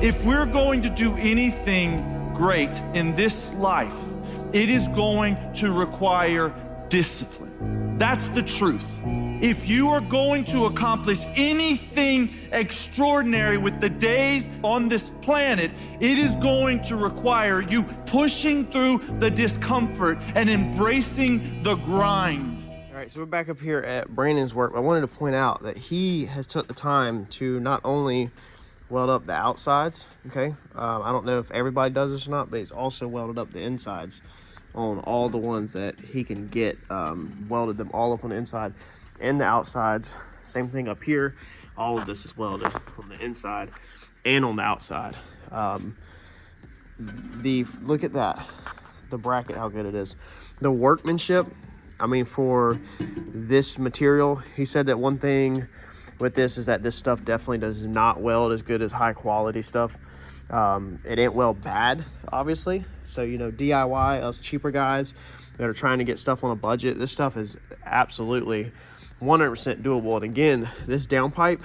If we're going to do anything great in this life, it is going to require discipline. That's the truth. If you are going to accomplish anything extraordinary with the days on this planet, it is going to require you pushing through the discomfort and embracing the grind. All right, so we're back up here at Brandon's work. I wanted to point out that he has took the time to not only weld up the outsides, okay? I don't know if everybody does this or not, but he's also welded up the insides on all the ones that he can get, welded them all up on the inside and the outsides. Same thing up here. All of this is welded on the inside and on the outside. Look at that, the bracket, how good it is. The workmanship, I mean, for this material, he said that one thing with this is that this stuff definitely does not weld as good as high quality stuff. It ain't weld bad, obviously. So, you know, DIY, us cheaper guys that are trying to get stuff on a budget, this stuff is absolutely 100% doable. And again, this downpipe,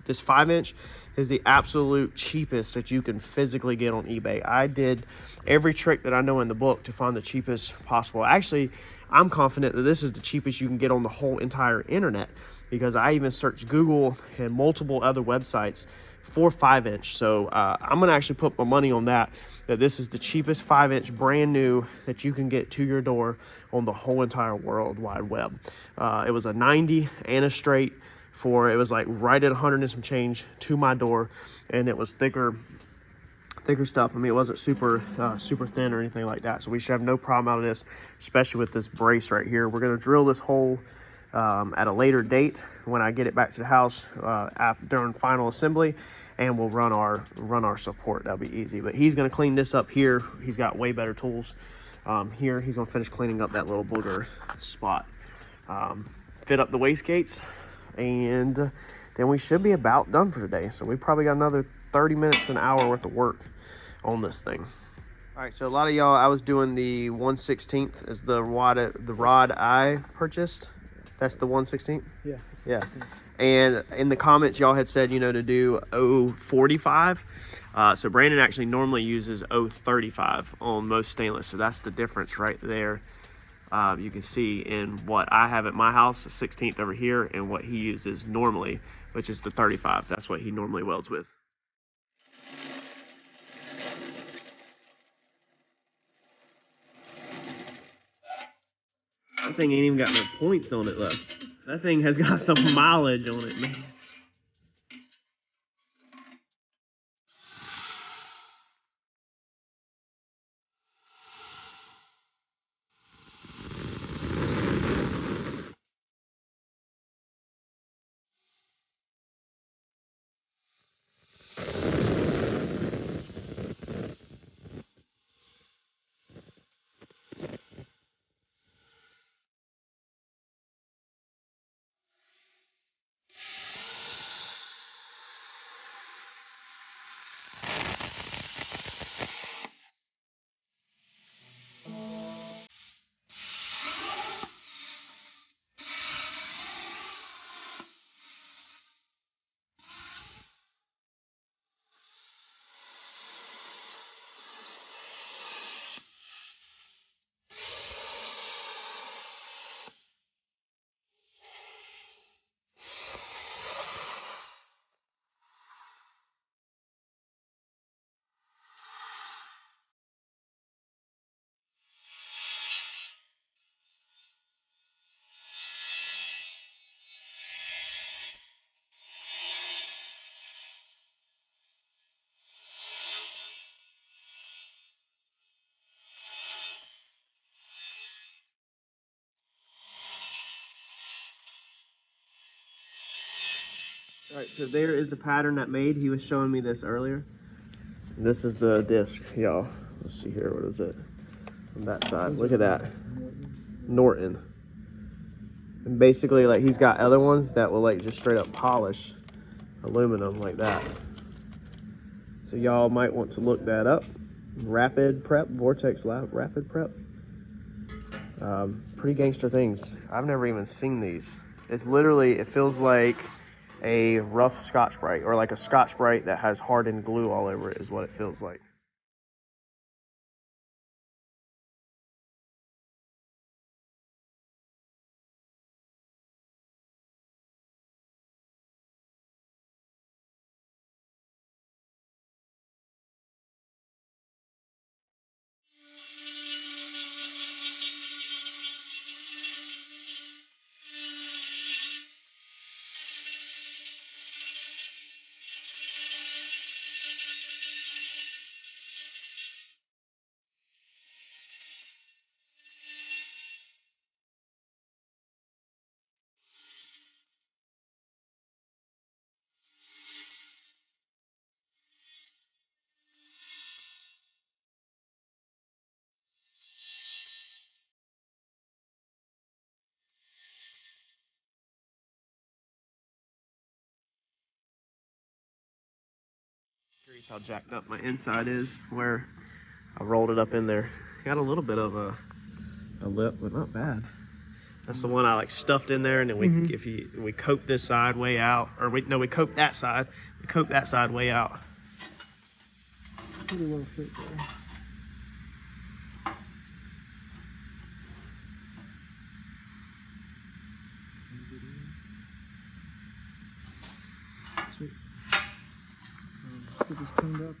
this 5-inch, is the absolute cheapest that you can physically get on eBay. I did every trick that I know in the book to find the cheapest possible. Actually, I'm confident that this is the cheapest you can get on the whole entire internet, because I even searched Google and multiple other websites for 5-inch. So I'm gonna actually put my money on that this is the cheapest 5-inch brand new that you can get to your door on the whole entire World Wide Web. It was a 90 and a straight for, it was like right at 100 and some change to my door, and it was thicker stuff. I mean, it wasn't super thin or anything like that. So we should have no problem out of this, especially with this brace right here. We're gonna drill this hole at a later date when I get it back to the house during final assembly, and we'll run our support. That'll be easy. But he's gonna clean this up here. He's got way better tools here. He's gonna finish cleaning up that little booger spot, fit up the wastegates, and then we should be about done for today. So we probably got another 30 minutes to an hour worth of work on this thing. All right, so a lot of y'all, I was doing the 1/16th is the rod I purchased. That's the 1/16th? Yeah. Yeah. And in the comments, y'all had said, you know, to do 0.45. So Brandon actually normally uses 0.35 on most stainless. So that's the difference right there. You can see in what I have at my house, the 16th over here, and what he uses normally, which is the 35. That's what he normally welds with. That thing ain't even got no points on it left. That thing has got some mileage on it, man. All right, so there is the pattern that made. He was showing me this earlier. And this is the disc, y'all. Let's see here, what is it? On that side, look at that. Norton. And basically, like, he's got other ones that will, like, just straight up polish aluminum like that. So y'all might want to look that up. Rapid Prep, Vortex Lab, Rapid Prep. Pretty gangster things. I've never even seen these. It's literally, it feels like a rough Scotch-Brite, or like a Scotch-Brite that has hardened glue all over it is what it feels like. Curious how jacked up my inside is, where I rolled it up in there. Got a little bit of a lip, but not bad. That's the one I like stuffed in there, and then we coat this side way out, or we coat that side. We coat that side way out. Pretty well fit there. Sweet. Get this cleaned up.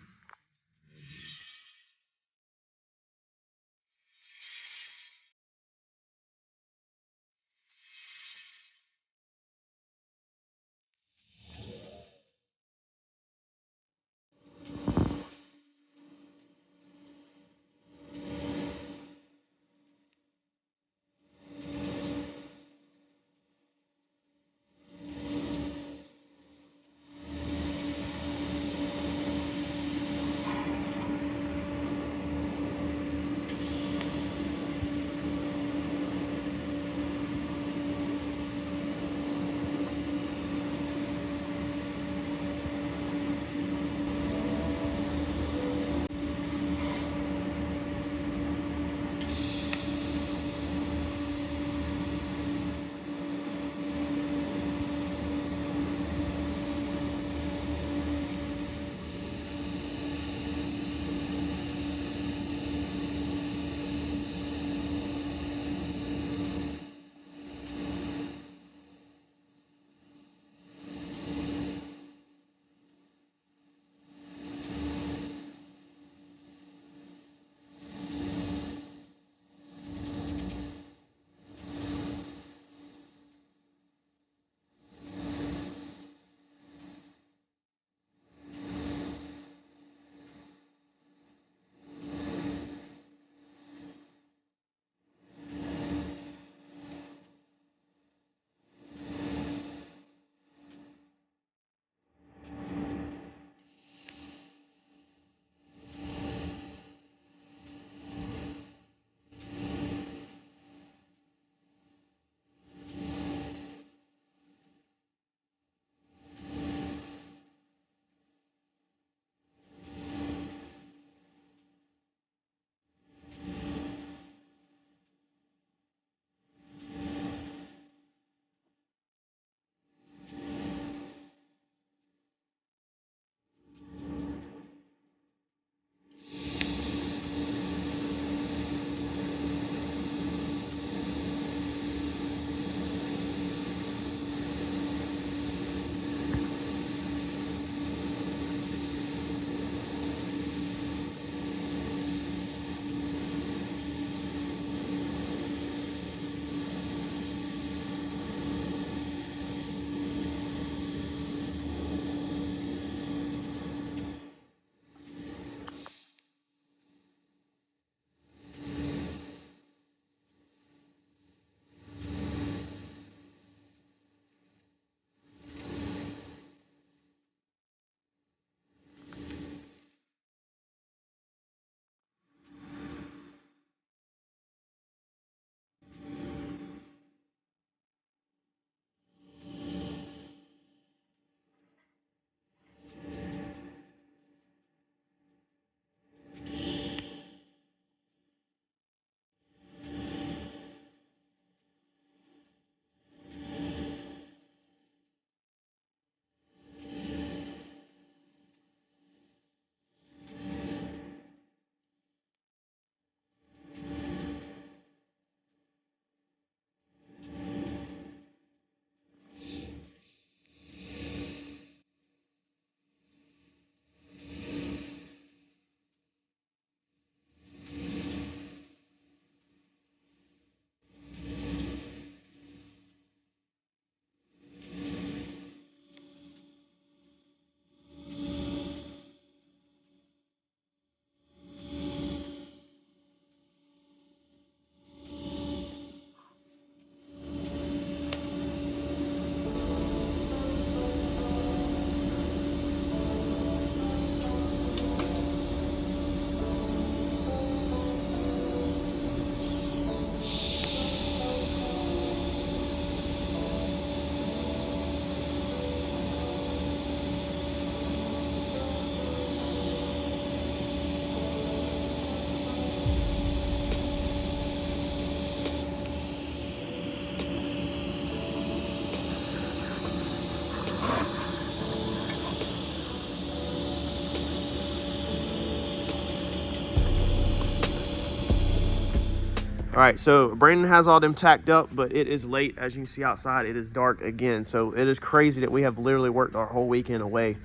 All right, so Brandon has all them tacked up, but it is late. As you can see outside, it is dark again. So it is crazy that we have literally worked our whole weekend away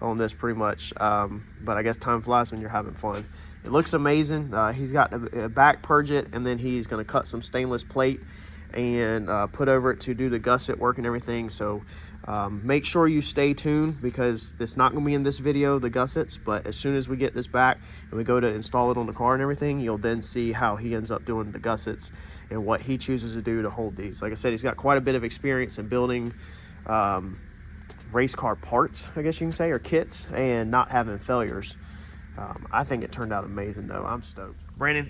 on this pretty much. But I guess time flies when you're having fun. It looks amazing. He's got a back purge it, and then he's going to cut some stainless plate and put over it to do the gusset work and everything. So make sure you stay tuned, because it's not going to be in this video, the gussets, but as soon as we get this back and we go to install it on the car and everything, you'll then see how he ends up doing the gussets and what he chooses to do to hold these. Like I said, he's got quite a bit of experience in building race car parts, I guess you can say, or kits, and not having failures. I think it turned out amazing though. I'm stoked. Brandon,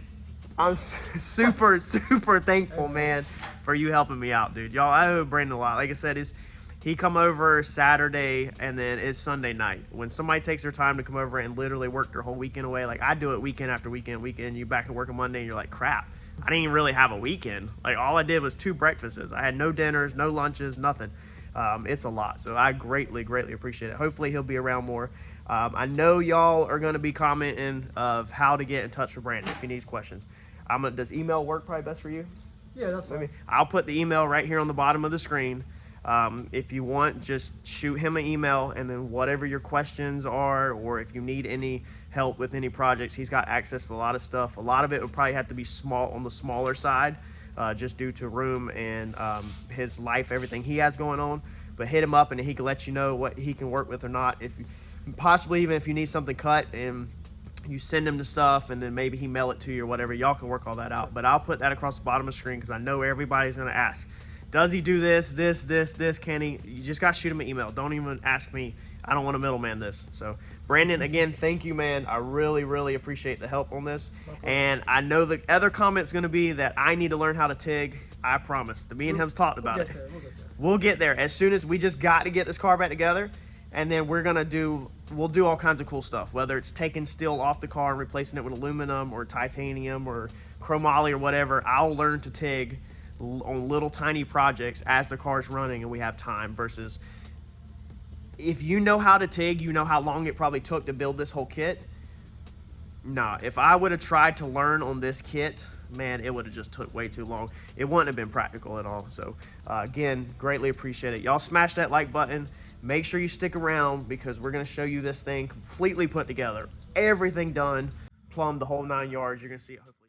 I'm super thankful, man, for you helping me out, dude. Y'all, I owe Brandon a lot. Like I said, he come over Saturday, and then it's Sunday night. When somebody takes their time to come over and literally work their whole weekend away, like I do it weekend after weekend, you back at work on Monday, and you're like, crap, I didn't even really have a weekend. Like all I did was 2 breakfasts. I had no dinners, no lunches, nothing. It's a lot, so I greatly appreciate it. Hopefully he'll be around more. I know y'all are going to be commenting of how to get in touch with Brandon if he needs questions. Does email work probably best for you? Yeah, that's fine. I'll put the email right here on the bottom of the screen. If you want, just shoot him an email, and then whatever your questions are, or if you need any help with any projects, he's got access to a lot of stuff. A lot of it would probably have to be small, on the smaller side, just due to room and his life, everything he has going on. But hit him up, and he can let you know what he can work with or not. If possibly even if you need something cut, and you send him the stuff, and then maybe he mail it to you or whatever, y'all can work all that out. But I'll put that across the bottom of the screen, because I know everybody's going to ask, does he do this, can he? You just got to shoot him an email. Don't even ask me. I don't want to middleman this. So Brandon, again, thank you, man. I really appreciate the help on this. And I know the other comment's going to be that I need to learn how to TIG. I promise. Me and him's talked about it. We'll get there. As soon as we just got to get this car back together, and then we'll do all kinds of cool stuff, whether it's taking steel off the car and replacing it with aluminum or titanium or chromoly or whatever. I'll learn to TIG on little tiny projects as the car's running and we have time, versus if you know how to TIG, you know how long it probably took to build this whole kit. Nah, if I would have tried to learn on this kit, man, it would have just took way too long. It wouldn't have been practical at all. So again, greatly appreciate it. Y'all smash that like button. Make sure you stick around, because we're going to show you this thing completely put together. Everything done, plumbed, the whole 9 yards. You're going to see it hopefully.